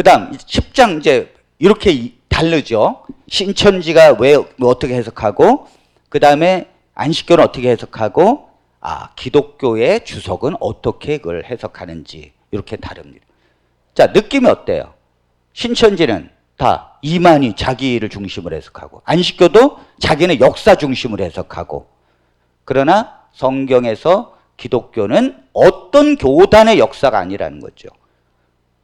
다음 10장 이제 이렇게 다르죠. 신천지가 왜 어떻게 해석하고, 그 다음에 안식교는 어떻게 해석하고, 기독교의 주석은 어떻게 그걸 해석하는지 이렇게 다릅니다. 자, 느낌이 어때요? 신천지는 다 이만희 자기를 중심으로 해석하고, 안식교도 자기는 역사 중심으로 해석하고, 그러나 성경에서 기독교는 어떤 교단의 역사가 아니라는 거죠.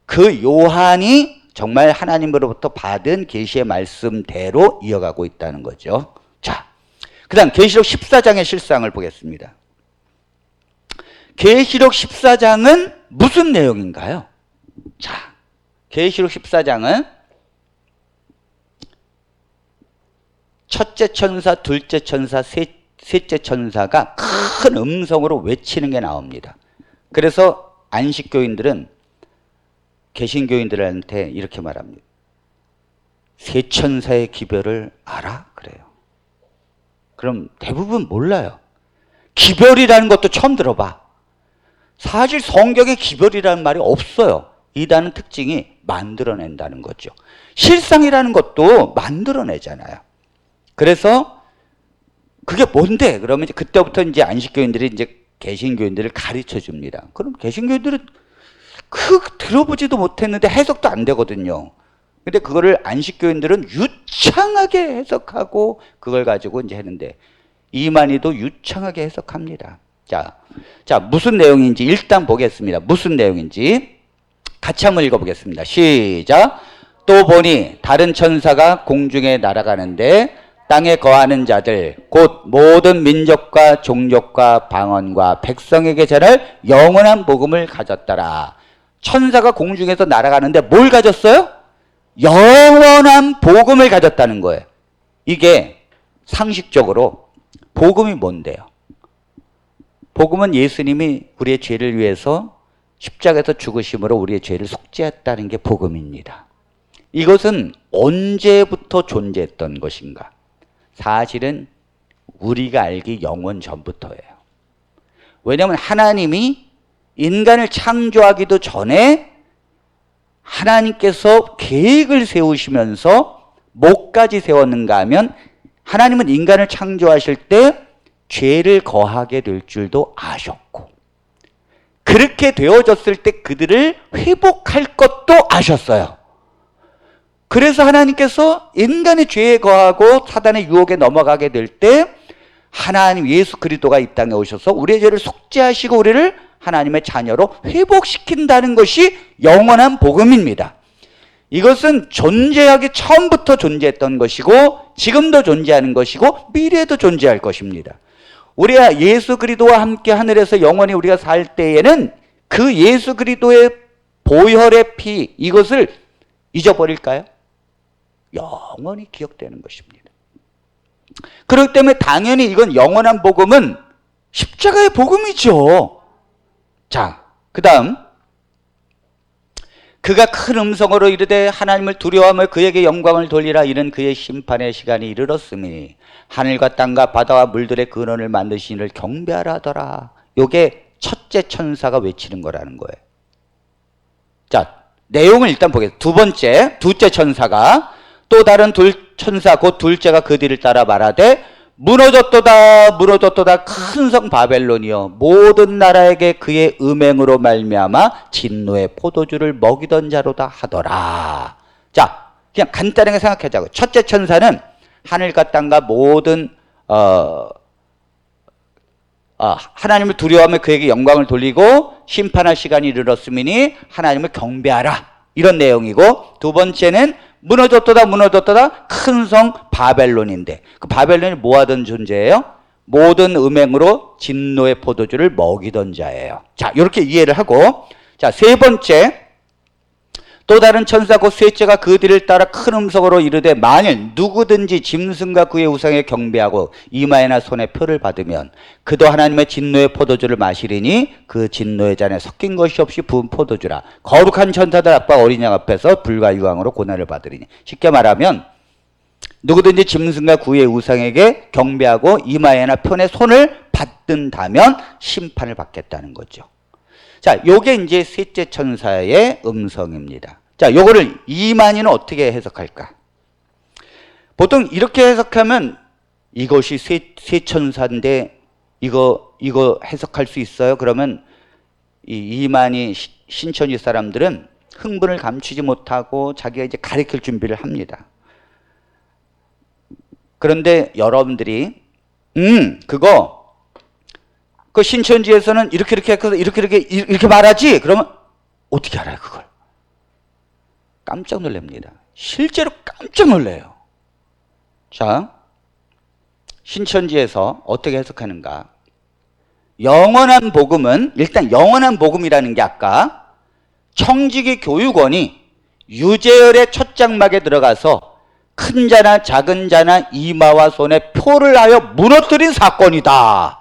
그 요한이 정말 하나님으로부터 받은 계시의 말씀대로 이어가고 있다는 거죠. 자, 그 다음 계시록 14장의 실상을 보겠습니다. 계시록 14장은 무슨 내용인가요? 자, 계시록 14장은 첫째 천사, 둘째 천사, 셋째 천사가 큰 음성으로 외치는 게 나옵니다. 그래서 안식교인들은 개신교인들한테 이렇게 말합니다. 세 천사의 기별을 알아? 그래요. 그럼 대부분 몰라요. 기별이라는 것도 처음 들어봐. 사실 성경에 기별이라는 말이 없어요. 이단은 특징이 만들어낸다는 거죠. 실상이라는 것도 만들어내잖아요. 그래서 그게 뭔데? 그러면 이제 그때부터 이제 안식교인들이 이제 개신교인들을 가르쳐 줍니다. 그럼 개신교인들은 들어보지도 못했는데 해석도 안 되거든요. 근데 그거를 안식교인들은 유창하게 해석하고 그걸 가지고 이제 했는데, 이만희도 유창하게 해석합니다. 자, 무슨 내용인지 일단 보겠습니다. 무슨 내용인지 같이 한번 읽어보겠습니다. 시작. 또 보니 다른 천사가 공중에 날아가는데 땅에 거하는 자들 곧 모든 민족과 종족과 방언과 백성에게 전할 영원한 복음을 가졌더라. 천사가 공중에서 날아가는데 뭘 가졌어요? 영원한 복음을 가졌다는 거예요. 이게 상식적으로 복음이 뭔데요? 복음은 예수님이 우리의 죄를 위해서 십자가에서 죽으심으로 우리의 죄를 속죄했다는 게 복음입니다. 이것은 언제부터 존재했던 것인가? 사실은 우리가 알기 영원 전부터예요. 왜냐하면 하나님이 인간을 창조하기도 전에 하나님께서 계획을 세우시면서 뭐까지 세웠는가 하면, 하나님은 인간을 창조하실 때 죄를 거하게 될 줄도 아셨고, 그렇게 되어졌을 때 그들을 회복할 것도 아셨어요. 그래서 하나님께서 인간의 죄에 거하고 사단의 유혹에 넘어가게 될 때 하나님 예수 그리스도가 이 땅에 오셔서 우리의 죄를 속죄하시고 우리를 하나님의 자녀로 회복시킨다는 것이 영원한 복음입니다. 이것은 존재하기 처음부터 존재했던 것이고 지금도 존재하는 것이고 미래에도 존재할 것입니다. 우리가 예수 그리스도와 함께 하늘에서 영원히 우리가 살 때에는 그 예수 그리스도의 보혈의 피, 이것을 잊어버릴까요? 영원히 기억되는 것입니다. 그렇기 때문에 당연히 이건 영원한 복음은 십자가의 복음이죠. 자, 그 다음 그가 큰 음성으로 이르되 하나님을 두려워하며 그에게 영광을 돌리라. 이는 그의 심판의 시간이 이르렀으니 하늘과 땅과 바다와 물들의 근원을 만드신 이를 경배하라 하더라. 요게 첫째 천사가 외치는 거라는 거예요. 자, 내용을 일단 보겠습니다. 두 번째, 둘째 천사가 또 다른 천사 곧 둘째가 그 뒤를 따라 말하되 무너졌도다 무너졌도다 큰 성 바벨론이여 모든 나라에게 그의 음행으로 말미암아 진노의 포도주를 먹이던 자로다 하더라. 자, 그냥 간단하게 생각하자고. 첫째 천사는 하늘과 땅과 모든 하나님을 두려워하며 그에게 영광을 돌리고 심판할 시간이 이르렀으니 하나님을 경배하라, 이런 내용이고, 두 번째는 무너졌도다 무너졌도다 큰 성 바벨론인데, 그 바벨론이 뭐 하던 존재예요? 모든 음행으로 진노의 포도주를 먹이던 자예요. 자, 이렇게 이해를 하고, 자, 세 번째, 또 다른 천사 곧 셋째가 그 뒤를 따라 큰 음성으로 이르되 만일 누구든지 짐승과 그의 우상에 경배하고 이마에나 손에 표를 받으면 그도 하나님의 진노의 포도주를 마시리니 그 진노의 잔에 섞인 것이 없이 부은 포도주라. 거룩한 천사들 앞과 어린 양 앞에서 불과 유황으로 고난을 받으리니. 쉽게 말하면 누구든지 짐승과 그의 우상에게 경배하고 이마에나 편에 손을 받든다면 심판을 받겠다는 거죠. 자, 요게 이제 셋째 천사의 음성입니다. 자, 요거를 이만희는 어떻게 해석할까? 보통 이렇게 해석하면 이것이 쇠천사인데 이거 해석할 수 있어요? 그러면 이 이만희 신천지 사람들은 흥분을 감추지 못하고 자기가 이제 가르칠 준비를 합니다. 그런데 여러분들이 그거 그 신천지에서는 이렇게 말하지? 그러면 어떻게 알아요, 그걸? 깜짝 놀랍니다. 실제로 깜짝 놀래요. 자, 신천지에서 어떻게 해석하는가? 영원한 복음은, 일단 영원한 복음이라는 게 아까 청지기 교육원이 유재열의 첫 장막에 들어가서 큰 자나 작은 자나 이마와 손에 표를 하여 무너뜨린 사건이다.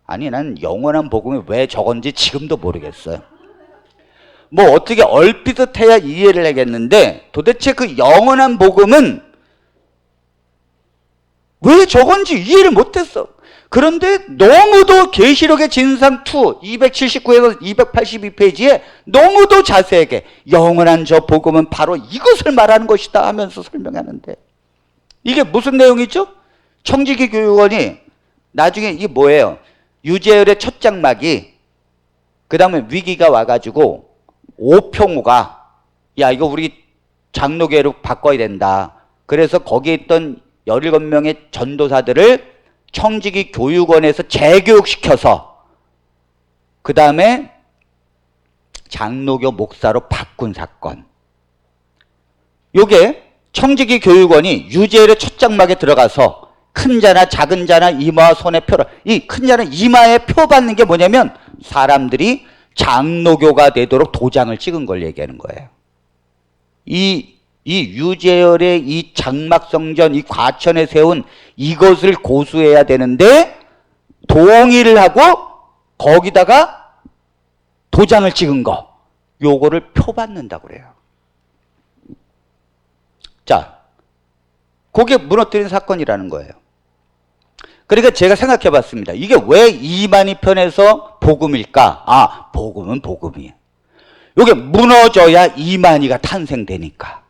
아니, 난 영원한 복음이 왜 저건지 지금도 모르겠어요. 뭐 어떻게 얼핏 해야 이해를 하겠는데 도대체 그 영원한 복음은 왜 저건지 이해를 못했어. 그런데 너무도 계시록의 진상 2 279에서 282페이지에 너무도 자세하게 영원한 저 복음은 바로 이것을 말하는 것이다 하면서 설명하는데, 이게 무슨 내용이죠? 청지기 교육원이 나중에 이게 뭐예요? 유재열의 첫 장막이 그 다음에 위기가 와가지고 오평호가 야, 이거 우리 장로교회로 바꿔야 된다. 그래서 거기에 있던 17명의 전도사들을 청지기 교육원에서 재교육시켜서 그 다음에 장로교 목사로 바꾼 사건. 요게 청지기 교육원이 유재열의 첫 장막에 들어가서 큰 자나 작은 자나 이마와 손에 표를, 이 큰 자는 이마에 표 받는 게 뭐냐면 사람들이 장로교가 되도록 도장을 찍은 걸 얘기하는 거예요. 이 유재열의 이 장막성전, 이 과천에 세운 이것을 고수해야 되는데 동의를 하고 거기다가 도장을 찍은 거, 요거를 표받는다고 그래요. 자, 그게 무너뜨린 사건이라는 거예요. 그러니까 제가 생각해 봤습니다. 이게 왜 이만희 편에서 복음일까? 아, 복음은 복음이에요. 이게 무너져야 이만희가 탄생되니까.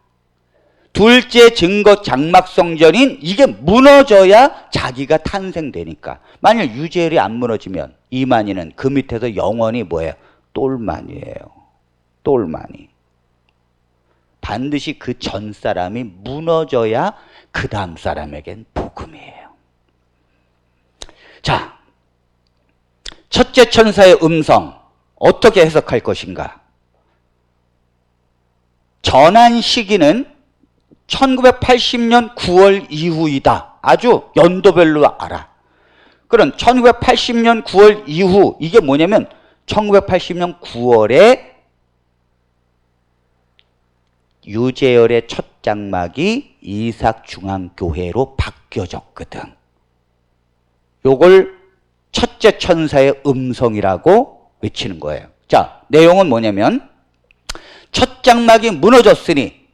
둘째 증거 장막성전인 이게 무너져야 자기가 탄생되니까. 만약 유재열이 안 무너지면 이만희는 그 밑에서 영원히 뭐예요? 똘만이에요. 똘만이. 반드시 그 전 사람이 무너져야 그 다음 사람에겐 복음이에요. 자, 첫째 천사의 음성 어떻게 해석할 것인가? 전한 시기는 1980년 9월 이후이다. 아주 연도별로 알아. 그럼 1980년 9월 이후, 이게 뭐냐면 1980년 9월에 유재열의 첫 장막이 이삭중앙교회로 바뀌어졌거든. 요걸 첫째 천사의 음성이라고 외치는 거예요. 자, 내용은 뭐냐면 첫 장막이 무너졌으니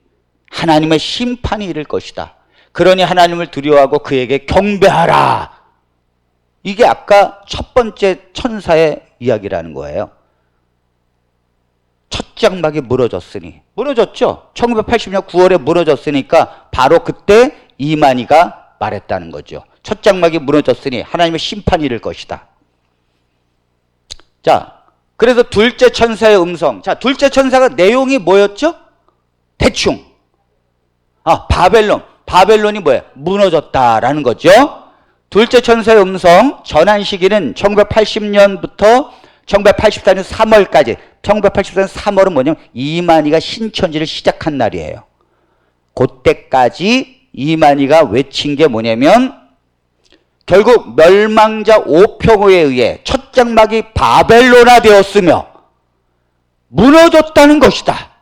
하나님의 심판이 이를 것이다. 그러니 하나님을 두려워하고 그에게 경배하라. 이게 아까 첫 번째 천사의 이야기라는 거예요. 첫 장막이 무너졌으니, 무너졌죠? 1980년 9월에 무너졌으니까 바로 그때 이만희가 말했다는 거죠. 첫 장막이 무너졌으니 하나님의 심판이 이를 것이다. 자, 그래서 둘째 천사의 음성. 자, 둘째 천사가 내용이 뭐였죠? 대충. 아, 바벨론이 뭐예요? 무너졌다라는 거죠. 둘째 천사의 음성 전한 시기는 1980년부터 1984년 3월까지. 1984년 3월은 뭐냐면 이만희가 신천지를 시작한 날이에요. 그때까지 이만희가 외친 게 뭐냐면 결국 멸망자 오평호에 의해 첫 장막이 바벨론화 되었으며 무너졌다는 것이다.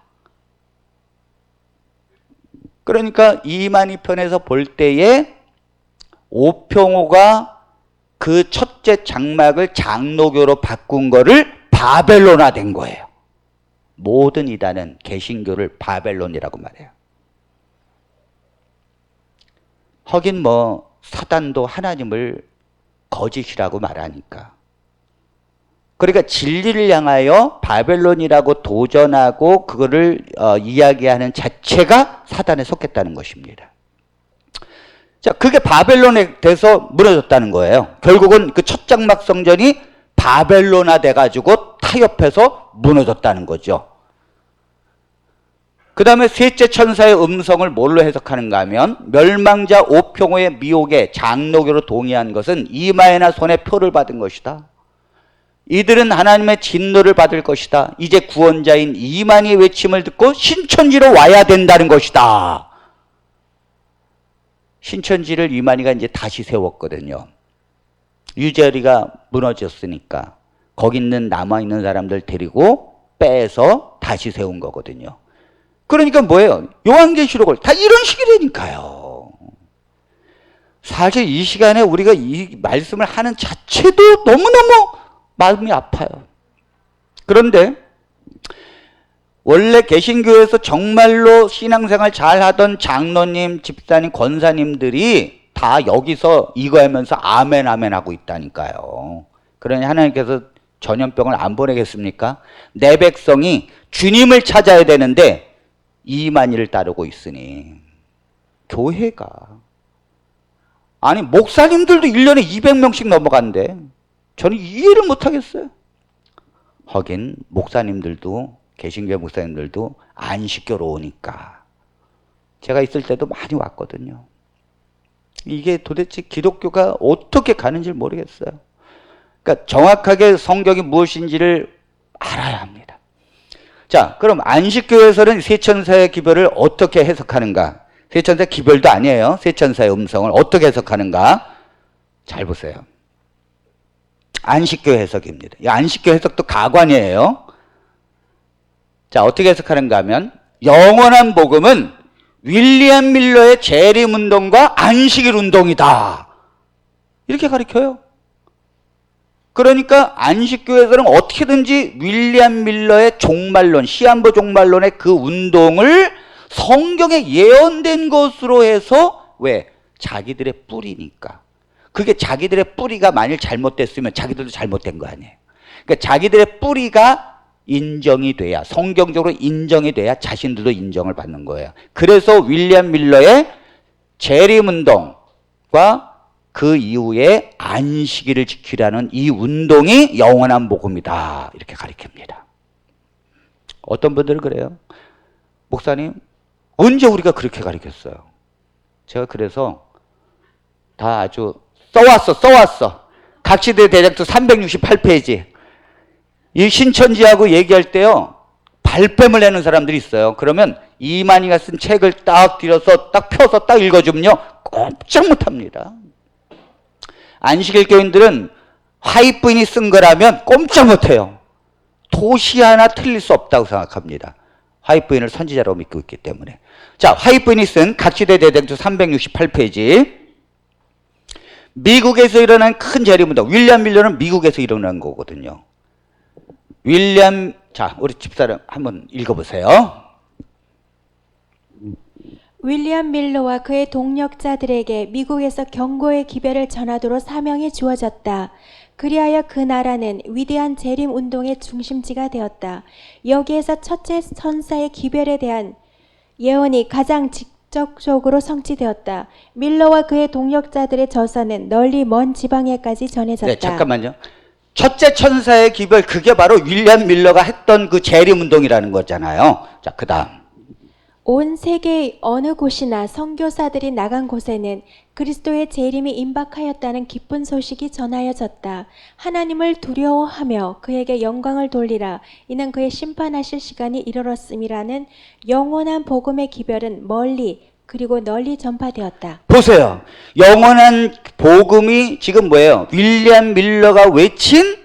그러니까 이만희 편에서 볼 때에 오평호가 그 첫째 장막을 장로교로 바꾼 거를 바벨론화 된 거예요. 모든 이단은 개신교를 바벨론이라고 말해요. 하긴 뭐 사단도 하나님을 거짓이라고 말하니까 그러니까 진리를 향하여 바벨론이라고 도전하고 그거를 이야기하는 자체가 사단에 속했다는 것입니다. 자, 그게 바벨론에 대해서 무너졌다는 거예요. 결국은 그 첫 장막 성전이 바벨론화 돼가지고 타협해서 무너졌다는 거죠. 그 다음에 셋째 천사의 음성을 뭘로 해석하는가 하면 멸망자 오평호의 미혹에 장로교로 동의한 것은 이마에나 손에 표를 받은 것이다. 이들은 하나님의 진노를 받을 것이다. 이제 구원자인 이만희의 외침을 듣고 신천지로 와야 된다는 것이다. 신천지를 이만희가 이제 다시 세웠거든요. 유재리가 무너졌으니까 거기 있는 남아있는 사람들 데리고 빼서 다시 세운 거거든요. 그러니까 뭐예요? 요한계시록을 다 이런 식이라니까요. 사실 이 시간에 우리가 이 말씀을 하는 자체도 너무너무 마음이 아파요. 그런데 원래 개신교에서 정말로 신앙생활 잘하던 장로님, 집사님, 권사님들이 다 여기서 이거 하면서 아멘 아멘 하고 있다니까요. 그러니 하나님께서 전염병을 안 보내겠습니까? 내 백성이 주님을 찾아야 되는데 이만희를 따르고 있으니 교회가 아니 목사님들도 1년에 200명씩 넘어간대. 저는 이해를 못하겠어요. 하긴 목사님들도 개신교 목사님들도 안식교로 오니까 제가 있을 때도 많이 왔거든요. 이게 도대체 기독교가 어떻게 가는지 모르겠어요. 그러니까 정확하게 성경이 무엇인지를 알아야 합니다. 자, 그럼 안식교에서는 세천사의 기별을 어떻게 해석하는가? 세천사의 기별도 아니에요. 세천사의 음성을 어떻게 해석하는가? 잘 보세요. 안식교 해석입니다. 이 안식교 해석도 가관이에요. 자, 어떻게 해석하는가 하면 영원한 복음은 윌리엄 밀러의 재림운동과 안식일 운동이다. 이렇게 가르쳐요. 그러니까 안식교에서는 어떻게든지 윌리엄 밀러의 종말론, 시한부 종말론의 그 운동을 성경에 예언된 것으로 해서 왜? 자기들의 뿌리니까. 그게 자기들의 뿌리가 만일 잘못됐으면 자기들도 잘못된 거 아니에요. 그러니까 자기들의 뿌리가 인정이 돼야, 성경적으로 인정이 돼야 자신들도 인정을 받는 거예요. 그래서 윌리엄 밀러의 재림운동과 그 이후에 안식일을 지키라는 이 운동이 영원한 복음이다. 이렇게 가르칩니다. 어떤 분들은 그래요. 목사님, 언제 우리가 그렇게 가르쳤어요? 제가 그래서 다 아주 써왔어. 각시대 대작도 368페이지. 이 신천지하고 얘기할 때요, 발뺌을 내는 사람들이 있어요. 그러면 이만희가 쓴 책을 딱 들여서 딱 펴서 딱 읽어주면요, 꼼짝 못합니다. 안식일 교인들은 화이트부인이 쓴 거라면 꼼짝 못해요. 도시 하나 틀릴 수 없다고 생각합니다. 화이트부인을 선지자로 믿고 있기 때문에. 자, 화이트부인이 쓴 각시대 대작조 368페이지. 미국에서 일어난 큰 재림운동. 윌리엄 밀러는 미국에서 일어난 거거든요. 자, 우리 집사람 한번 읽어보세요. 윌리엄 밀러와 그의 동력자들에게 미국에서 경고의 기별을 전하도록 사명이 주어졌다. 그리하여 그 나라는 위대한 재림 운동의 중심지가 되었다. 여기에서 첫째 천사의 기별에 대한 예언이 가장 직접적으로 성취되었다. 밀러와 그의 동력자들의 저서는 널리 먼 지방에까지 전해졌다. 네, 잠깐만요. 첫째 천사의 기별, 그게 바로 윌리엄 밀러가 했던 그 재림운동이라는 거잖아요. 자, 그 다음. 온 세계의 어느 곳이나 선교사들이 나간 곳에는 그리스도의 재림이 임박하였다는 기쁜 소식이 전하여졌다. 하나님을 두려워하며 그에게 영광을 돌리라. 이는 그의 심판하실 시간이 이르렀음이라는 영원한 복음의 기별은 멀리 그리고 널리 전파되었다. 보세요. 영원한 복음이 지금 뭐예요? 윌리엄 밀러가 외친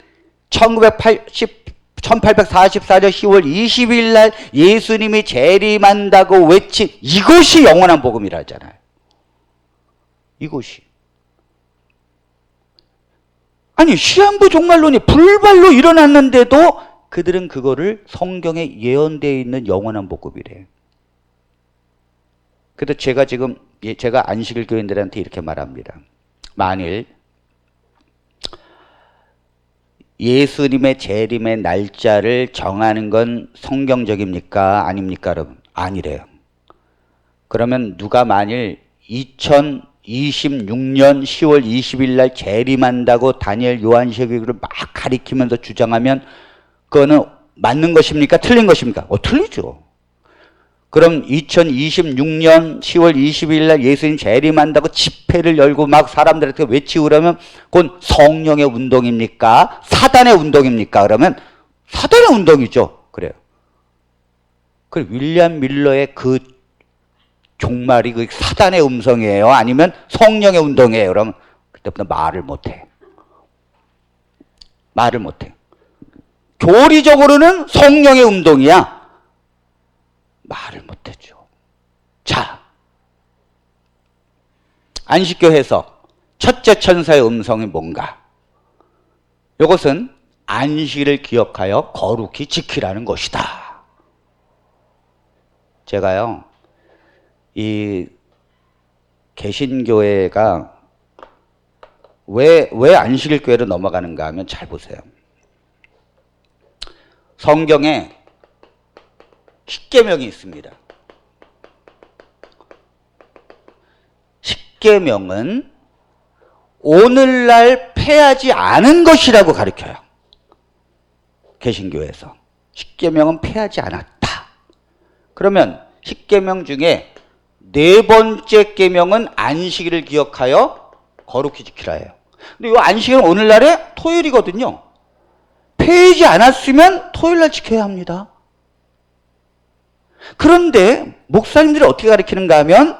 1844년 10월 20일 날 예수님이 재림한다고 외친 이것이 영원한 복음이라잖아요. 이것이. 아니, 시한부 종말론이 불발로 일어났는데도 그들은 그거를 성경에 예언되어 있는 영원한 복음이래요. 그래서 제가 안식일 교인들한테 이렇게 말합니다. 만일 예수님의 재림의 날짜를 정하는 건 성경적입니까? 아닙니까, 여러분? 아니래요. 그러면 누가 만일 2026년 10월 20일 날 재림한다고 다니엘 요한계시록을 막 가리키면서 주장하면 그거는 맞는 것입니까? 틀린 것입니까? 틀리죠. 그럼 2026년 10월 20일 날 예수님 재림한다고 집회를 열고 막 사람들한테 외치고 그러면 그건 성령의 운동입니까? 사단의 운동입니까? 그러면 사단의 운동이죠. 그래요. 그 윌리엄 밀러의 그 종말이 그 사단의 음성이에요? 아니면 성령의 운동이에요? 그러면 그때부터 말을 못해. 말을 못해. 교리적으로는 성령의 운동이야. 말을 못했죠. 자, 안식교 해석. 첫째 천사의 음성이 뭔가? 이것은 안식일을 기억하여 거룩히 지키라는 것이다. 제가요, 이 개신교회가 왜 안식일 교회로 넘어가는가 하면 잘 보세요. 성경에 십계명이 있습니다. 십계명은 오늘날 폐하지 않은 것이라고 가르쳐요. 개신교에서. 십계명은 폐하지 않았다. 그러면 십계명 중에 네 번째 계명은 안식일을 기억하여 거룩히 지키라예요. 근데 이 안식일은 오늘날에 토요일이거든요. 폐하지 않았으면 토요일날 지켜야 합니다. 그런데 목사님들이 어떻게 가르치는가 하면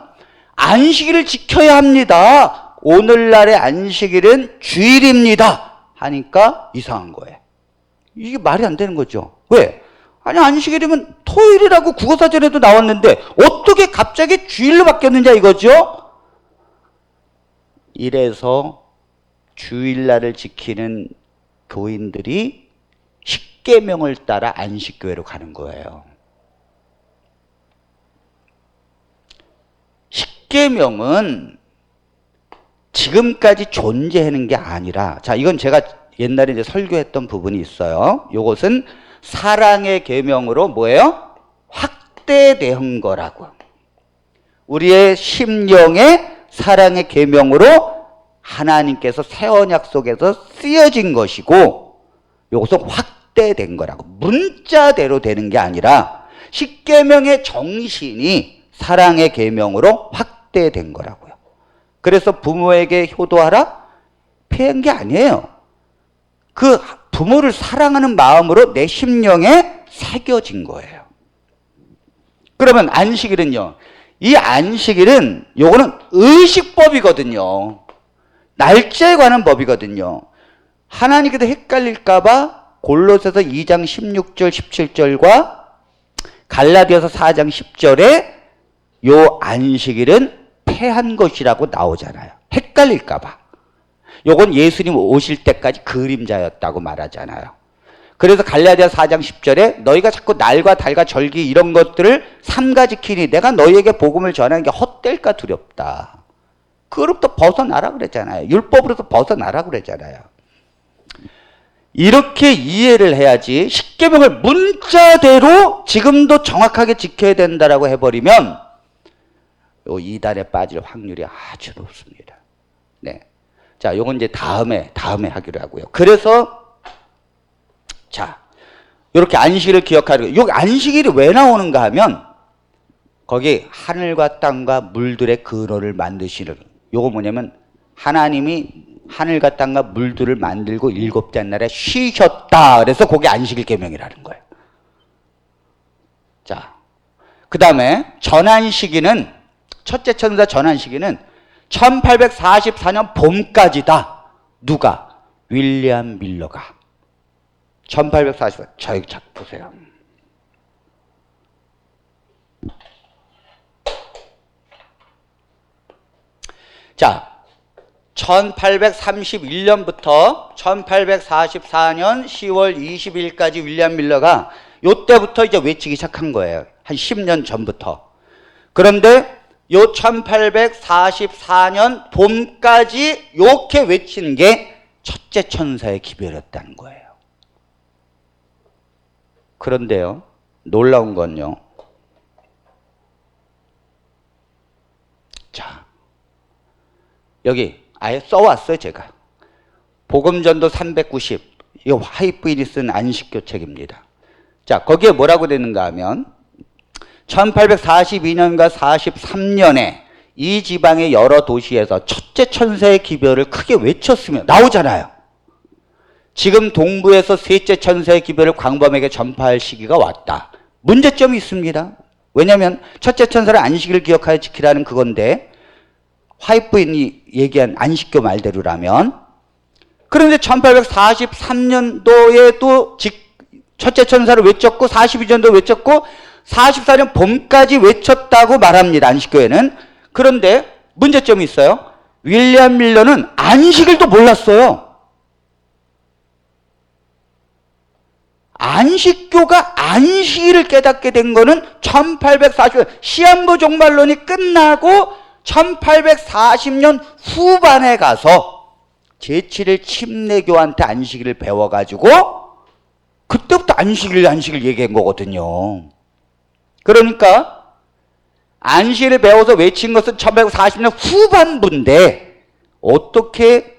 안식일을 지켜야 합니다. 오늘날의 안식일은 주일입니다. 하니까 이상한 거예요. 이게 말이 안 되는 거죠. 왜? 아니 안식일이면 토요일이라고 국어사전에도 나왔는데 어떻게 갑자기 주일로 바뀌었느냐 이거죠. 이래서 주일날을 지키는 교인들이 십계명을 따라 안식교회로 가는 거예요. 십계명은 지금까지 존재하는 게 아니라, 자, 이건 제가 옛날에 이제 설교했던 부분이 있어요. 이것은 사랑의 계명으로 뭐예요? 확대된 거라고. 우리의 심령의 사랑의 계명으로 하나님께서 새 언약 속에서 쓰여진 것이고, 이것은 확대된 거라고. 문자대로 되는 게 아니라 십계명의 정신이 사랑의 계명으로 확대된 거라고요. 그래서 부모에게 효도하라? 피한 게 아니에요. 그 부모를 사랑하는 마음으로 내 심령에 새겨진 거예요. 그러면 안식일은요. 이 안식일은 요거는 의식법이거든요. 날짜에 관한 법이거든요. 하나님께서 헷갈릴까 봐 골로새서 2장 16절 17절과 갈라디아서 4장 10절에 요 안식일은 폐한 것이라고 나오잖아요. 헷갈릴까 봐. 요건 예수님 오실 때까지 그림자였다고 말하잖아요. 그래서 갈라디아 4장 10절에 너희가 자꾸 날과 달과 절기 이런 것들을 삼가지키니 내가 너희에게 복음을 전하는 게 헛될까 두렵다. 그로부터 벗어나라 그랬잖아요. 율법으로부터 벗어나라 그랬잖아요. 이렇게 이해를 해야지 십계명을 문자대로 지금도 정확하게 지켜야 된다라고 해버리면 요 이단에 빠질 확률이 아주 높습니다. 네. 자, 요건 이제 다음에 하기로 하고요. 그래서 자, 이렇게 안식일을 기억하는 거. 요 안식일이 왜 나오는가 하면 거기 하늘과 땅과 물들의 근원을 만드시는 요거 뭐냐면 하나님이 하늘과 땅과 물들을 만들고 일곱째 날에 쉬셨다. 그래서 그게 안식일 계명이라는 거예요. 자, 그 다음에 전안식일은 첫째 천사 전안식일은 1844년 봄까지다. 누가? 윌리엄 밀러가. 1844. 자, 여기 보세요. 자, 1831년부터 1844년 10월 20일까지 윌리엄 밀러가 요때부터 이제 외치기 시작한 거예요. 한 10년 전부터. 그런데 요 1844년 봄까지 이렇게 외친 게 첫째 천사의 기별이었다는 거예요. 그런데요, 놀라운 건요. 자, 여기 아예 써왔어요, 제가. 복음전도 390, 이 화이트인이 쓴 안식교책입니다. 자, 거기에 뭐라고 되는가 하면 1842년과 43년에 이 지방의 여러 도시에서 첫째 천사의 기별을 크게 외쳤으며 나오잖아요. 지금 동부에서 셋째 천사의 기별을 광범에게 전파할 시기가 왔다. 문제점이 있습니다. 왜냐하면 첫째 천사를 안식일을 기억하여 지키라는 그건데 화이트인이 얘기한 안식교 말대로라면, 그런데 1843년도에도 첫째 천사를 외쳤고 42년도 외쳤고 44년 봄까지 외쳤다고 말합니다. 안식교에는. 그런데 문제점이 있어요. 윌리엄 밀러는 안식일도 몰랐어요. 안식교가 안식일을 깨닫게 된 거는 1840년 시한부 종말론이 끝나고 1840년 후반에 가서 제7일 침례교한테 안식일을 배워가지고 그때부터 안식일 얘기한 거거든요. 그러니까 안식일을 배워서 외친 것은 1840년 후반부인데 어떻게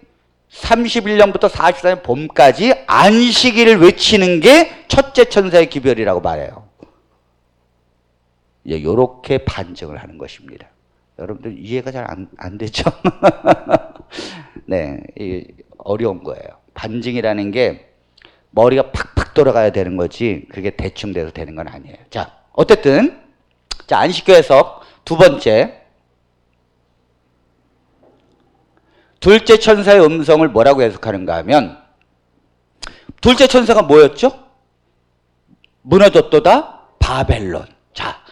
31년부터 44년 봄까지 안식일을 외치는 게 첫째 천사의 기별이라고 말해요. 이제 이렇게 반증을 하는 것입니다. 여러분들 이해가 잘 안 되죠? 네, 어려운 거예요. 반증이라는 게 머리가 팍팍 돌아가야 되는 거지 그게 대충 돼서 되는 건 아니에요. 자, 어쨌든 자, 안식교 해석 두 번째, 둘째 천사의 음성을 뭐라고 해석하는가 하면, 둘째 천사가 뭐였죠? 무너졌도다 바벨론. 자,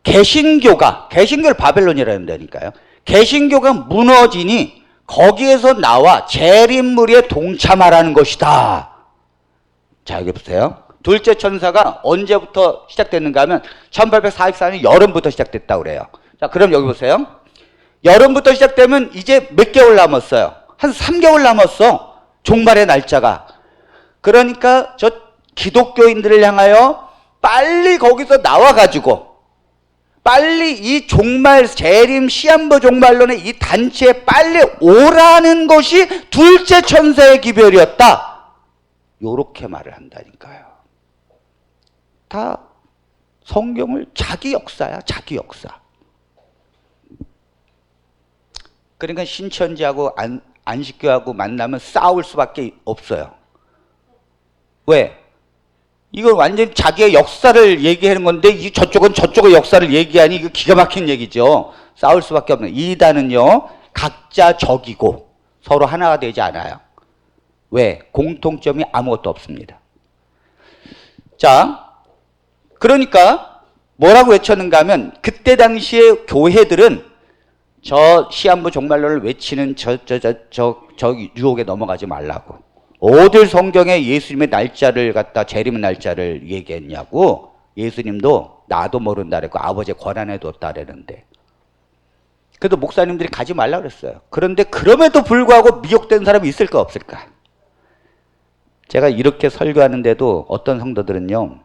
개신교를 바벨론이라는 데니까요. 개신교가 무너지니 거기에서 나와 재림무리에 동참하라는 것이다. 자, 여기 보세요. 둘째 천사가 언제부터 시작됐는가 하면 1844년 여름부터 시작됐다고 그래요. 자, 그럼 여기 보세요. 여름부터 시작되면 이제 몇 개월 남았어요? 한 3개월 남았어. 종말의 날짜가. 그러니까 저 기독교인들을 향하여 빨리 거기서 나와가지고 빨리 이 종말 재림 시한부 종말론의 이 단체에 빨리 오라는 것이 둘째 천사의 기별이었다. 요렇게 말을 한다니까요. 다 성경을 자기 역사야, 자기 역사. 그러니까 신천지하고 안식교하고 만나면 싸울 수밖에 없어요. 왜? 이건 완전히 자기의 역사를 얘기하는 건데 저쪽은 저쪽의 역사를 얘기하니 이거 기가 막힌 얘기죠. 싸울 수밖에 없는. 이단은요, 각자 적이고 서로 하나가 되지 않아요. 왜? 공통점이 아무것도 없습니다. 자, 그러니까 뭐라고 외쳤는가 하면 그때 당시에 교회들은 저 시한부 종말론을 외치는 저 유혹에 넘어가지 말라고. 어딜 성경에 예수님의 날짜를 갖다 재림 날짜를 얘기했냐고. 예수님도 나도 모른다 그랬고 아버지의 권한에 뒀다 그랬는데. 그래도 목사님들이 가지 말라 그랬어요. 그런데 그럼에도 불구하고 미혹된 사람이 있을까 없을까? 제가 이렇게 설교하는데도 어떤 성도들은요,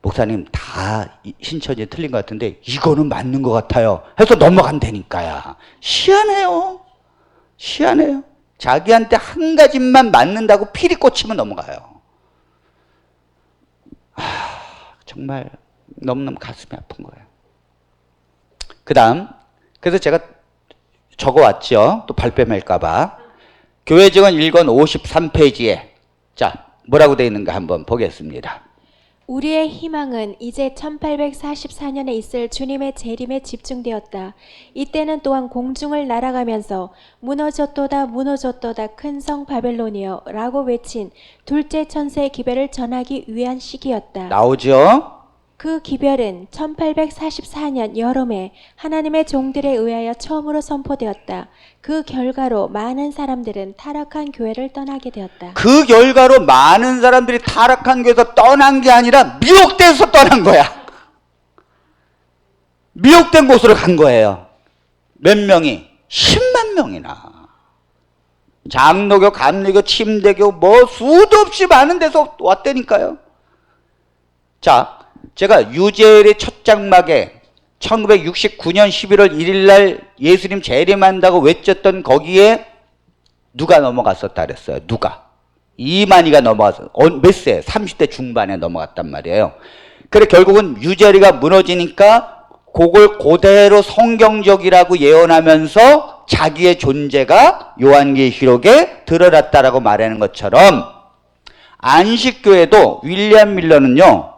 목사님 다 신천지 틀린 것 같은데 이거는 맞는 것 같아요 해서 넘어간다니까요. 희한해요. 희한해요. 자기한테 한 가지만 맞는다고 피리 꽂히면 넘어가요. 정말 너무너무 가슴이 아픈 거예요. 그 다음, 그래서 제가 적어왔죠. 또 발뺌할까 봐. 교회증언 1권 53페이지에 자, 뭐라고 되어 있는가 한번 보겠습니다. 우리의 희망은 이제 1844년에 있을 주님의 재림에 집중되었다. 이때는 또한 공중을 날아가면서 무너졌도다 무너졌도다 큰 성 바벨론이여 라고 외친 둘째 천사의 기별을 전하기 위한 시기였다. 나오죠? 그 기별은 1844년 여름에 하나님의 종들에 의하여 처음으로 선포되었다. 그 결과로 많은 사람들은 타락한 교회를 떠나게 되었다. 그 결과로 많은 사람들이 타락한 교회에서 떠난 게 아니라 미혹돼서 떠난 거야. 미혹된 곳으로 간 거예요. 몇 명이? 10만 명이나. 장로교, 감리교, 침대교 뭐 수도 없이 많은 데서 왔다니까요. 자, 제가 유재열의 첫 장막에 1969년 11월 1일 날 예수님 재림한다고 외쳤던 거기에 누가 넘어갔었다 그랬어요? 누가? 이만희가 넘어갔어. 몇 세? 30대 중반에 넘어갔단 말이에요. 그래 결국은 유재리가 무너지니까 그걸 그대로 성경적이라고 예언하면서 자기의 존재가 요한계시록에 드러났다라고 말하는 것처럼 안식교회도 윌리엄 밀러는요,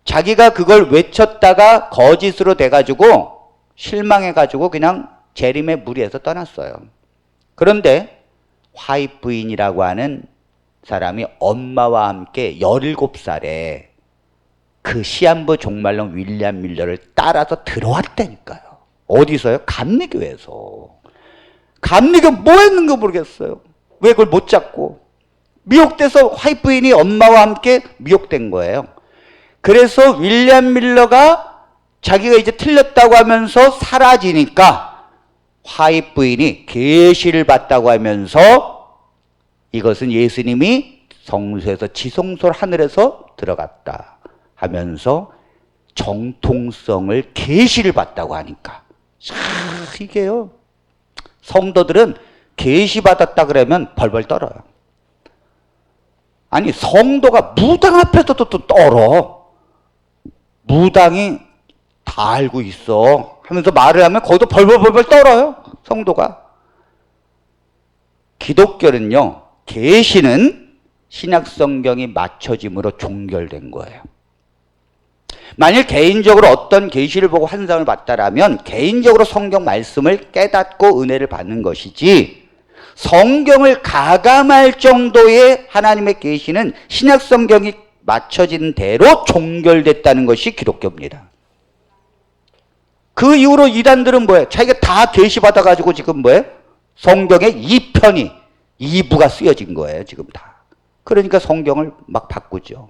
자기가 그걸 외쳤다가 거짓으로 돼가지고 실망해가지고 그냥 재림의 무리에서 떠났어요. 그런데 화이트 부인이라고 하는 사람이 엄마와 함께 17살에 그 시한부 종말론 윌리엄 밀러를 따라서 들어왔다니까요. 어디서요? 감리교에서. 감리교 뭐 했는가 모르겠어요. 왜 그걸 못 잡고. 미혹돼서 화이트 부인이 엄마와 함께 미혹된 거예요. 그래서 윌리엄 밀러가 자기가 이제 틀렸다고 하면서 사라지니까 화이트 부인이 계시를 받다고 하면서 이것은 예수님이 성소에서 지성소 하늘에서 들어갔다 하면서 정통성을 계시를 받다고 하니까 이게요, 성도들은 계시 받았다 그러면 벌벌 떨어요. 아니 성도가 무당 앞에서도 또 떨어. 무당이 다 알고 있어 하면서 말을 하면 거기도 벌벌벌벌 떨어요, 성도가. 기독교는요, 계시는 신약성경이 맞춰짐으로 종결된 거예요. 만일 개인적으로 어떤 계시를 보고 환상을 봤다라면 개인적으로 성경 말씀을 깨닫고 은혜를 받는 것이지, 성경을 가감할 정도의 하나님의 계시는 신약성경이 맞춰진 대로 종결됐다는 것이 기독교입니다. 그 이후로 이단들은 뭐예요? 자기가 다 계시받아가지고 지금 뭐예요? 성경의 2편이 2부가 쓰여진 거예요, 지금 다. 그러니까 성경을 막 바꾸죠.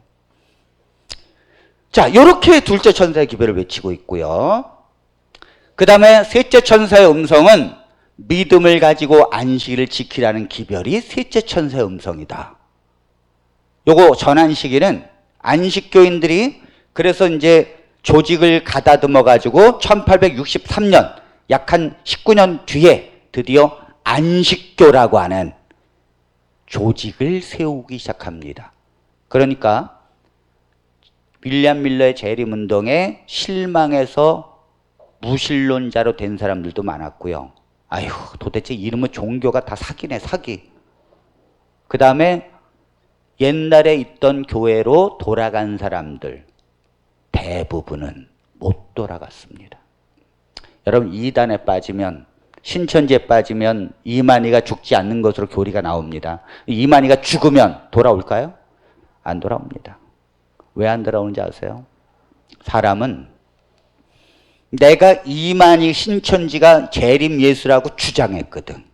자, 이렇게 둘째 천사의 기별을 외치고 있고요. 그 다음에 셋째 천사의 음성은 믿음을 가지고 안식일을 지키라는 기별이 셋째 천사의 음성이다. 요거 전한 시기는 안식교인들이 그래서 이제 조직을 가다듬어 가지고 1863년 약 한 19년 뒤에 드디어 안식교라고 하는 조직을 세우기 시작합니다. 그러니까 윌리엄 밀러의 재림운동에 실망해서 무신론자로 된 사람들도 많았고요. 아휴, 도대체 이름은 종교가 다 사기네, 사기. 그 다음에 옛날에 있던 교회로 돌아간 사람들 대부분은 못 돌아갔습니다. 여러분, 이단에 빠지면, 신천지에 빠지면 이만희가 죽지 않는 것으로 교리가 나옵니다. 이만희가 죽으면 돌아올까요? 안 돌아옵니다. 왜 안 돌아오는지 아세요? 사람은 내가 이만희 신천지가 재림 예수라고 주장했거든.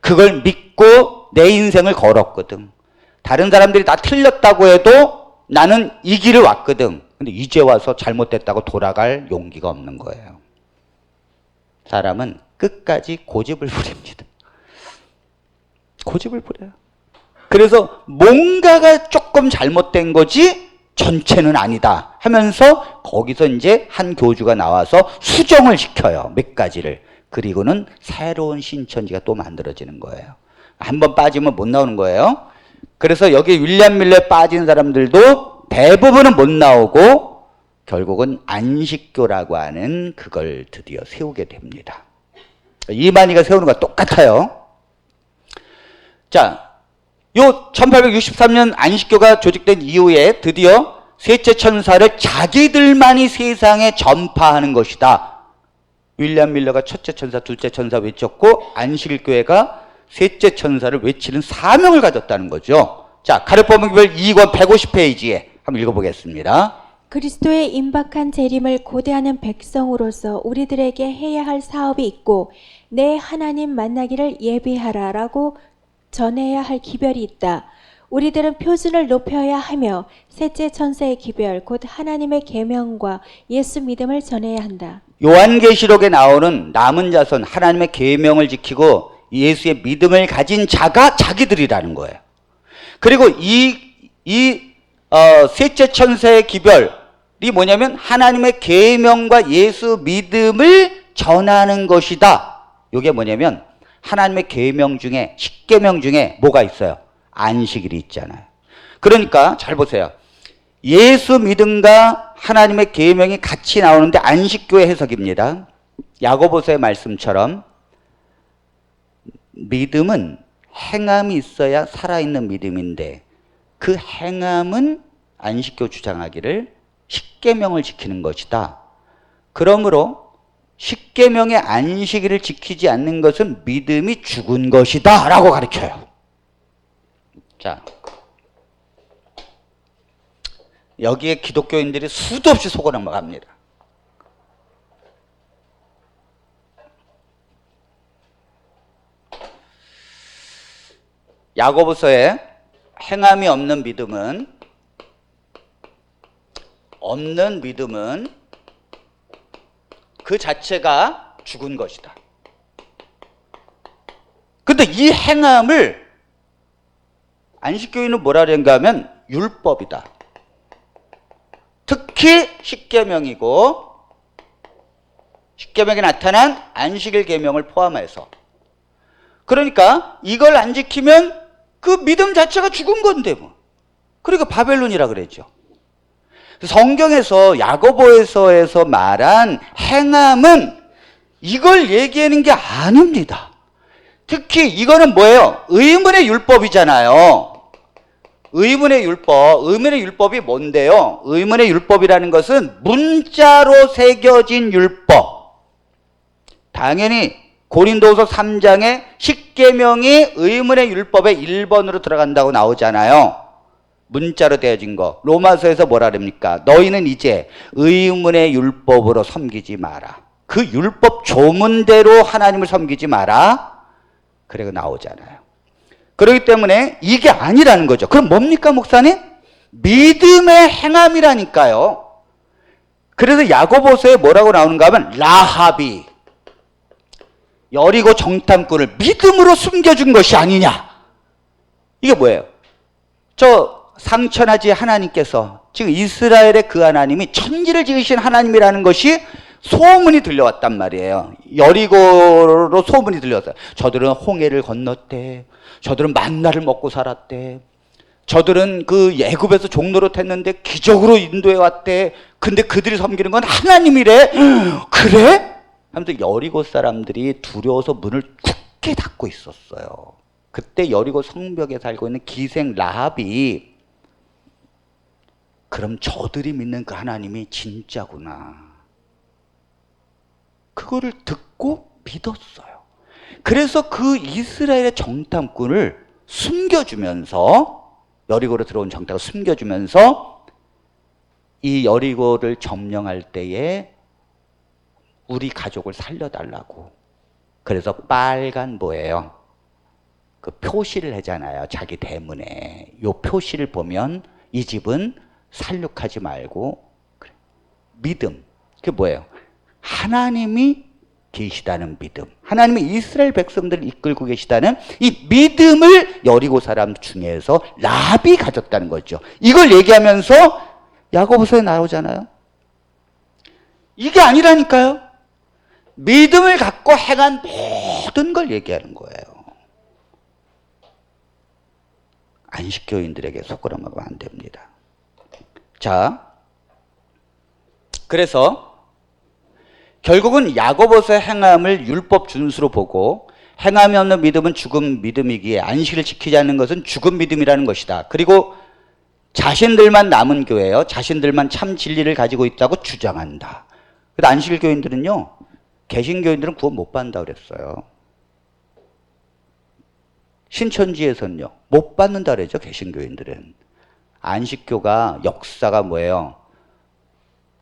그걸 믿고 내 인생을 걸었거든. 다른 사람들이 다 틀렸다고 해도 나는 이 길을 왔거든. 근데 이제 와서 잘못됐다고 돌아갈 용기가 없는 거예요. 사람은 끝까지 고집을 부립니다. 고집을 부려요. 그래서 뭔가가 조금 잘못된 거지 전체는 아니다 하면서 거기서 이제 한 교주가 나와서 수정을 시켜요, 몇 가지를. 그리고는 새로운 신천지가 또 만들어지는 거예요. 한번 빠지면 못 나오는 거예요. 그래서 여기 윌리엄 밀러에 빠진 사람들도 대부분은 못 나오고 결국은 안식교라고 하는 그걸 드디어 세우게 됩니다. 이만희가 세우는 거와 똑같아요. 자, 요 1863년 안식교가 조직된 이후에 드디어 셋째 천사를 자기들만이 세상에 전파하는 것이다. 윌리엄 밀러가 첫째 천사, 둘째 천사 외쳤고 안식일교회가 셋째 천사를 외치는 사명을 가졌다는 거죠. 자, 가르법문 기별 2권 150페이지에 한번 읽어보겠습니다. 그리스도의 임박한 재림을 고대하는 백성으로서 우리들에게 해야 할 사업이 있고 내 하나님 만나기를 예비하라라고 전해야 할 기별이 있다. 우리들은 표준을 높여야 하며 셋째 천사의 기별 곧 하나님의 계명과 예수 믿음을 전해야 한다. 요한계시록에 나오는 남은 자손, 하나님의 계명을 지키고 예수의 믿음을 가진 자가 자기들이라는 거예요. 그리고 셋째 천사의 기별, 뭐냐면 하나님의 계명과 예수 믿음을 전하는 것이다. 이게 뭐냐면 하나님의 계명 중에 10계명 중에 뭐가 있어요? 안식일이 있잖아요. 그러니까 잘 보세요. 예수 믿음과 하나님의 계명이 같이 나오는데 안식교의 해석입니다. 야고보서의 말씀처럼 믿음은 행함이 있어야 살아있는 믿음인데 그 행함은 안식교 주장하기를 10계명을 지키는 것이다. 그러므로 10계명의 안식일을 지키지 않는 것은 믿음이 죽은 것이다 라고 가르쳐요. 자, 여기에 기독교인들이 수도 없이 속아 넘어갑니다. 야고보서에 행함이 없는 믿음은 그 자체가 죽은 것이다. 근데 이 행함을 안식교인은 뭐라 그런가 하면 율법이다. 특히 10계명이고 10계명에 나타난 안식일 계명을 포함해서, 그러니까 이걸 안 지키면 그 믿음 자체가 죽은 건데 뭐. 그러니까 바벨론이라 그랬죠. 성경에서 야고보서에서 말한 행함은 이걸 얘기하는 게 아닙니다. 특히 이거는 뭐예요? 의문의 율법이잖아요. 의문의 율법이 뭔데요? 의문의 율법이라는 것은 문자로 새겨진 율법. 당연히 고린도후서 3장에 10계명이 의문의 율법의 1번으로 들어간다고 나오잖아요. 문자로 되어진 거. 로마서에서 뭐라 그럽니까? 너희는 이제 의문의 율법으로 섬기지 마라. 그 율법 조문대로 하나님을 섬기지 마라. 그래가 나오잖아요. 그렇기 때문에 이게 아니라는 거죠. 그럼 뭡니까, 목사님? 믿음의 행함이라니까요. 그래서 야고보서에 뭐라고 나오는가 하면 라합이 여리고 정탐꾼을 믿음으로 숨겨준 것이 아니냐. 이게 뭐예요? 저 상천하지 하나님께서, 지금 이스라엘의 그 하나님이 천지를 지으신 하나님이라는 것이 소문이 들려왔단 말이에요. 여리고로 소문이 들려왔어요. 저들은 홍해를 건넜대. 저들은 만나를 먹고 살았대. 저들은 그 애굽에서 종노릇 했는데 기적으로 인도해 왔대. 근데 그들이 섬기는 건 하나님이래. 그래? 하면서 여리고 사람들이 두려워서 문을 굳게 닫고 있었어요. 그때 여리고 성벽에 살고 있는 기생 라합이, 그럼 저들이 믿는 그 하나님이 진짜구나, 그거를 듣고 믿었어요. 그래서 그 이스라엘의 정탐꾼을 숨겨주면서, 여리고로 들어온 정탐을 숨겨주면서 이 여리고를 점령할 때에 우리 가족을 살려달라고. 그래서 빨간 뭐예요? 그 표시를 하잖아요. 자기 대문에. 요 표시를 보면 이 집은 살육하지 말고. 믿음. 그게 뭐예요? 하나님이 계시다는 믿음. 하나님이 이스라엘 백성들을 이끌고 계시다는 이 믿음을 여리고 사람 중에서 라합이 가졌다는 거죠. 이걸 얘기하면서 야고보서에 나오잖아요. 이게 아니라니까요. 믿음을 갖고 행한 모든 걸 얘기하는 거예요. 안식교인들에게 속으로만 안 됩니다. 자, 그래서 결국은 야고보서의 행함을 율법 준수로 보고, 행함이 없는 믿음은 죽은 믿음이기에 안식을 지키지 않는 것은 죽은 믿음이라는 것이다. 그리고 자신들만 남은 교회예요. 자신들만 참 진리를 가지고 있다고 주장한다. 그래서 안식일 교인들은요, 개신교인들은 구원 못 받는다 그랬어요. 신천지에서는요, 못 받는다 그랬죠, 개신교인들은. 안식교가 역사가 뭐예요?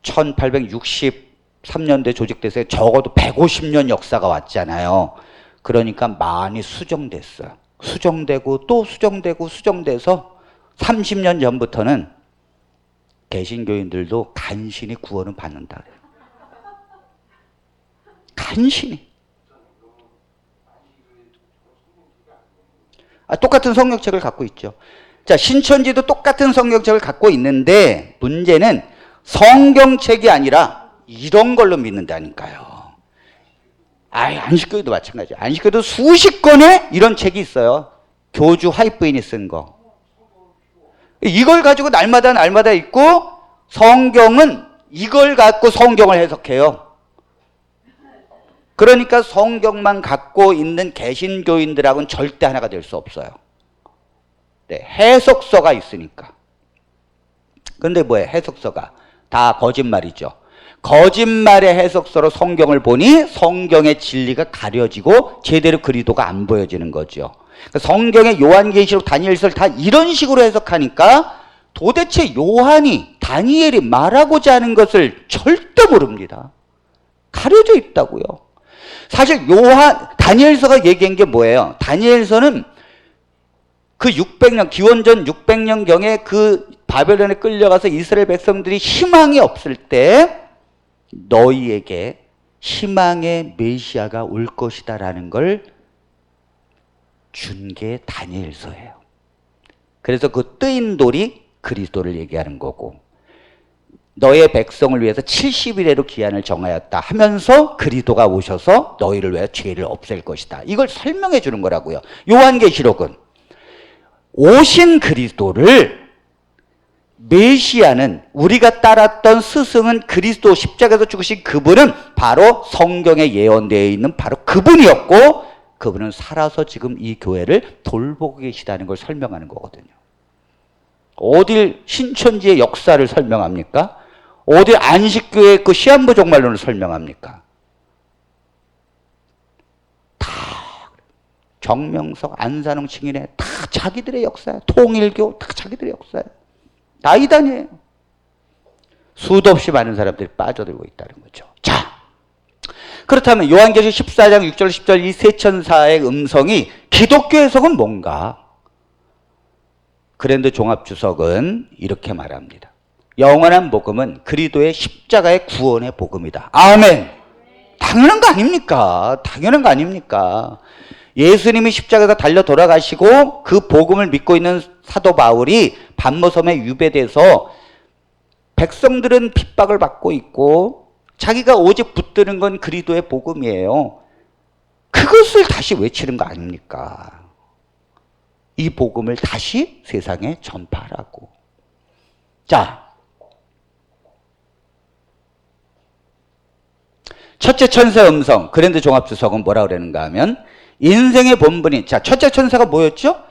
1863년도에 조직돼서 적어도 150년 역사가 왔잖아요. 그러니까 많이 수정됐어요. 수정되고 또 수정되고 수정돼서 30년 전부터는 개신교인들도 간신히 구원을 받는다 그래요. 간신히. 똑같은 성경책을 갖고 있죠. 자, 신천지도 똑같은 성경책을 갖고 있는데 문제는 성경책이 아니라 이런 걸로 믿는다니까요. 안식교회도 마찬가지예요. 안식교회도 수십 권의 이런 책이 있어요. 교주 화이트부인이 쓴 거. 이걸 가지고 날마다 읽고 성경은 이걸 갖고 성경을 해석해요. 그러니까 성경만 갖고 있는 개신교인들하고는 절대 하나가 될 수 없어요. 네, 해석서가 있으니까. 근데 뭐예요? 해석서가 다 거짓말이죠. 거짓말의 해석서로 성경을 보니 성경의 진리가 가려지고 제대로 그리스도가 안 보여지는 거죠. 그러니까 성경의 요한계시록, 다니엘서를 다 이런 식으로 해석하니까 도대체 요한이, 다니엘이 말하고자 하는 것을 절대 모릅니다. 가려져 있다고요. 사실 다니엘서가 얘기한 게 뭐예요? 다니엘서는 그 600년, 기원전 600년경에 그 바벨론에 끌려가서 이스라엘 백성들이 희망이 없을 때 너희에게 희망의 메시아가 올 것이다라는 걸 준 게 다니엘서예요. 그래서 그 뜨인 돌이 그리스도를 얘기하는 거고, 너의 백성을 위해서 70일에도 기한을 정하였다 하면서 그리스도가 오셔서 너희를 위해 죄를 없앨 것이다. 이걸 설명해 주는 거라고요. 요한계시록은 오신 그리스도를, 메시아는, 우리가 따랐던 스승은 그리스도, 십자가에서 죽으신 그분은 바로 성경에 예언되어 있는 바로 그분이었고, 그분은 살아서 지금 이 교회를 돌보고 계시다는 걸 설명하는 거거든요. 어딜 신천지의 역사를 설명합니까? 어딜 안식교의 그 시한부 종말론을 설명합니까? 다 정명석, 안산홍 칭인회 다 자기들의 역사예요. 통일교 다 자기들의 역사예요. 다 이단이에요. 수도 없이 많은 사람들이 빠져들고 있다는 거죠. 자, 그렇다면 요한계시록 14장 6절 10절 이 세 천사의 음성이 기독교 해석은 뭔가? 그랜드 종합주석은 이렇게 말합니다. 영원한 복음은 그리스도의 십자가의 구원의 복음이다. 아멘. 당연한 거 아닙니까? 당연한 거 아닙니까? 예수님이 십자가에서 달려 돌아가시고 그 복음을 믿고 있는 사도 바울이 반모섬에 유배돼서 백성들은 핍박을 받고 있고 자기가 오직 붙드는 건 그리스도의 복음이에요. 그것을 다시 외치는 거 아닙니까? 이 복음을 다시 세상에 전파하라고. 자, 첫째 천사의 음성, 그랜드 종합주석은 뭐라 그러는가 하면, 인생의 본분이, 자, 첫째 천사가 뭐였죠?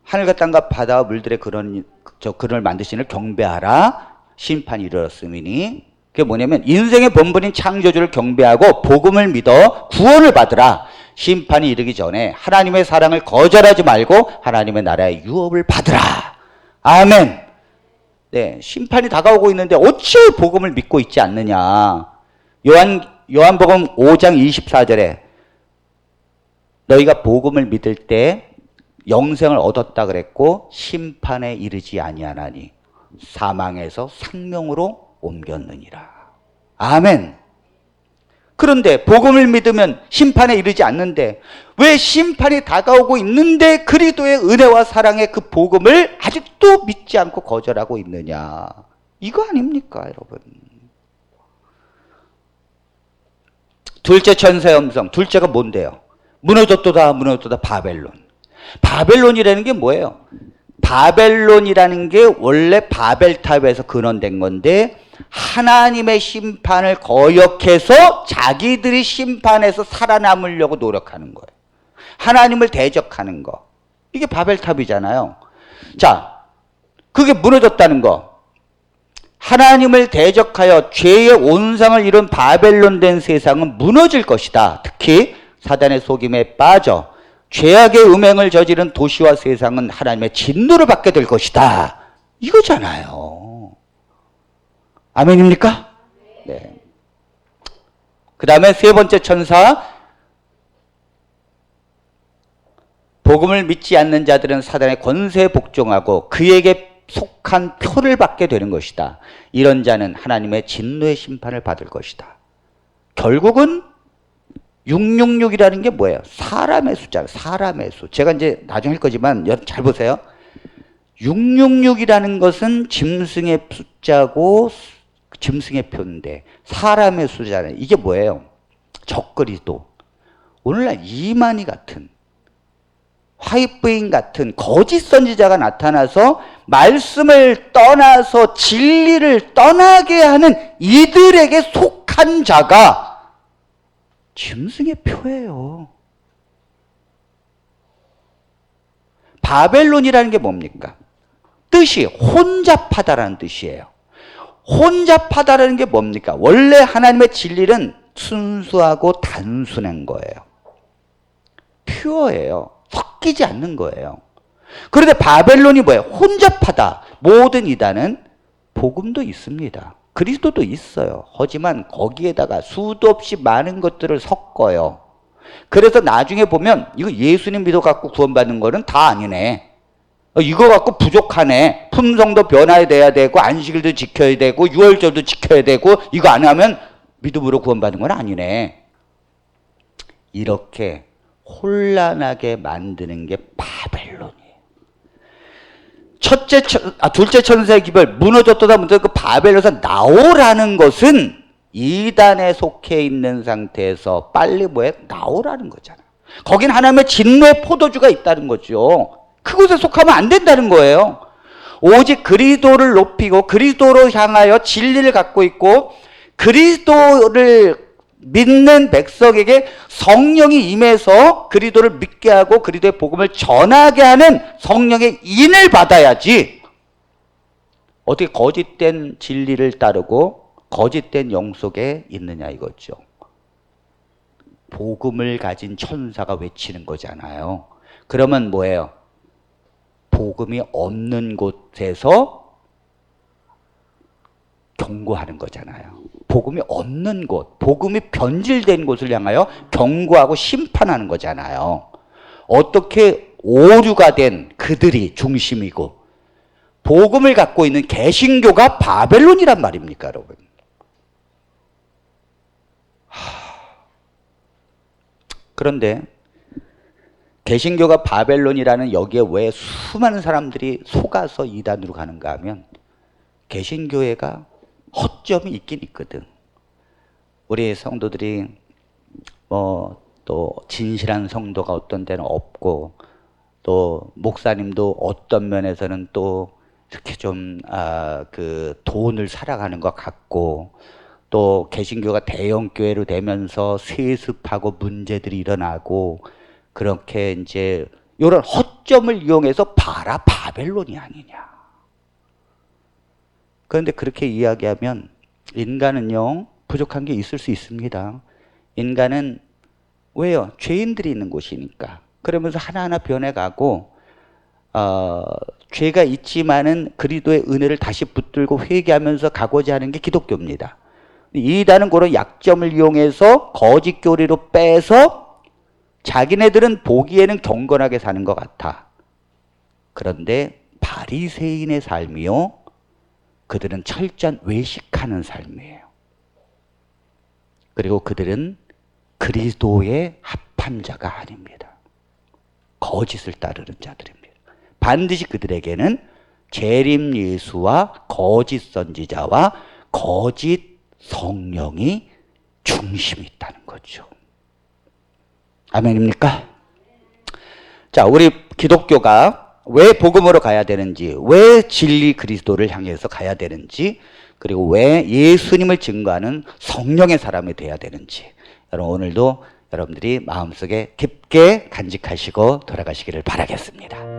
하늘과 땅과 바다와 물들의 그런을 만드시는 경배하라. 심판이 이르렀으니. 그게 뭐냐면 인생의 본분인 창조주를 경배하고 복음을 믿어 구원을 받으라. 심판이 이르기 전에 하나님의 사랑을 거절하지 말고 하나님의 나라의 유업을 받으라. 아멘. 네, 심판이 다가오고 있는데 어찌 복음을 믿고 있지 않느냐. 요한복음 5장 24절에 너희가 복음을 믿을 때 영생을 얻었다 그랬고 심판에 이르지 아니하나니 사망에서 생명으로 옮겼느니라. 아멘. 그런데 복음을 믿으면 심판에 이르지 않는데 왜 심판이 다가오고 있는데 그리스도의 은혜와 사랑의 그 복음을 아직도 믿지 않고 거절하고 있느냐. 이거 아닙니까, 여러분? 둘째 천사의 음성. 둘째가 뭔데요? 무너졌도다 무너졌도다 바벨론. 바벨론이라는 게 뭐예요? 바벨론이라는 게 원래 바벨탑에서 근원된 건데 하나님의 심판을 거역해서 자기들이 심판에서 살아남으려고 노력하는 거예요. 하나님을 대적하는 거. 이게 바벨탑이잖아요. 자, 그게 무너졌다는 거. 하나님을 대적하여 죄의 온상을 이룬 바벨론 된 세상은 무너질 것이다. 특히 사단의 속임에 빠져 죄악의 음행을 저지른 도시와 세상은 하나님의 진노를 받게 될 것이다. 이거잖아요. 아멘입니까? 네. 그 다음에 세 번째 천사. 복음을 믿지 않는 자들은 사단의 권세에 복종하고 그에게 속한 표를 받게 되는 것이다. 이런 자는 하나님의 진노의 심판을 받을 것이다. 결국은 666이라는 게 뭐예요? 사람의 숫자예요. 사람의 수. 제가 이제 나중에 할 거지만 여러분 잘 보세요. 666이라는 것은 짐승의 숫자고 짐승의 표인데 사람의 숫자는 이게 뭐예요? 적그리스도. 오늘날 이만희 같은 화이트부인 같은 거짓 선지자가 나타나서 말씀을 떠나서 진리를 떠나게 하는 이들에게 속한 자가 짐승의 표예요. 바벨론이라는 게 뭡니까? 뜻이 혼잡하다라는 뜻이에요. 혼잡하다라는 게 뭡니까? 원래 하나님의 진리는 순수하고 단순한 거예요. 퓨어예요. 섞이지 않는 거예요. 그런데 바벨론이 뭐예요? 혼잡하다. 모든 이단은 복음도 있습니다. 그리스도도 있어요. 하지만 거기에다가 수도 없이 많은 것들을 섞어요. 그래서 나중에 보면 이거 예수님 믿어 갖고 구원받는 거는 다 아니네. 이거 갖고 부족하네. 품성도 변화돼야 되고 안식일도 지켜야 되고 유월절도 지켜야 되고 이거 안 하면 믿음으로 구원받는 건 아니네. 이렇게 혼란하게 만드는 게 바벨론이에요. 둘째 천사의 기별 무너졌다 그 바벨론에서 나오라는 것은 이단에 속해 있는 상태에서 빨리 뭐해? 나오라는 거잖아. 거긴 하나님의 진노의 포도주가 있다는 거죠. 그곳에 속하면 안 된다는 거예요. 오직 그리스도를 높이고 그리스도로 향하여 진리를 갖고 있고 그리스도를 믿는 백성에게 성령이 임해서 그리스도를 믿게 하고 그리스도의 복음을 전하게 하는 성령의 인을 받아야지 어떻게 거짓된 진리를 따르고 거짓된 영 속에 있느냐 이거죠. 복음을 가진 천사가 외치는 거잖아요. 그러면 뭐예요? 복음이 없는 곳에서 경고하는 거잖아요. 복음이 없는 곳, 복음이 변질된 곳을 향하여 경고하고 심판하는 거잖아요. 어떻게 오류가 된 그들이 중심이고 복음을 갖고 있는 개신교가 바벨론이란 말입니까, 여러분? 그런데 개신교가 바벨론이라는 여기에 왜 수많은 사람들이 속아서 이단으로 가는가 하면 개신교회가 허점이 있긴 있거든. 우리 성도들이 또 진실한 성도가 어떤 데는 없고 또 목사님도 어떤 면에서는 또 이렇게 좀 그 돈을 살아가는 것 같고 또 개신교가 대형 교회로 되면서 세습하고 문제들이 일어나고 그렇게 이제 이런 허점을 이용해서 봐라 바벨론이 아니냐. 그런데 그렇게 이야기하면 인간은요 부족한 게 있을 수 있습니다. 인간은 왜요? 죄인들이 있는 곳이니까. 그러면서 하나하나 변해가고 죄가 있지만은 그리스도의 은혜를 다시 붙들고 회개하면서 가고자 하는 게 기독교입니다. 이단은 그런 약점을 이용해서 거짓 교리로 빼서 자기네들은 보기에는 경건하게 사는 것 같아. 그런데 바리새인의 삶이요, 그들은 철저한 외식하는 삶이에요. 그리고 그들은 그리스도의 합한 자가 아닙니다. 거짓을 따르는 자들입니다. 반드시 그들에게는 재림 예수와 거짓 선지자와 거짓 성령이 중심이 있다는 거죠. 아멘입니까? 자, 우리 기독교가 왜 복음으로 가야 되는지, 왜 진리 그리스도를 향해서 가야 되는지, 그리고 왜 예수님을 증거하는 성령의 사람이 돼야 되는지, 여러분 오늘도 여러분들이 마음속에 깊게 간직하시고 돌아가시기를 바라겠습니다.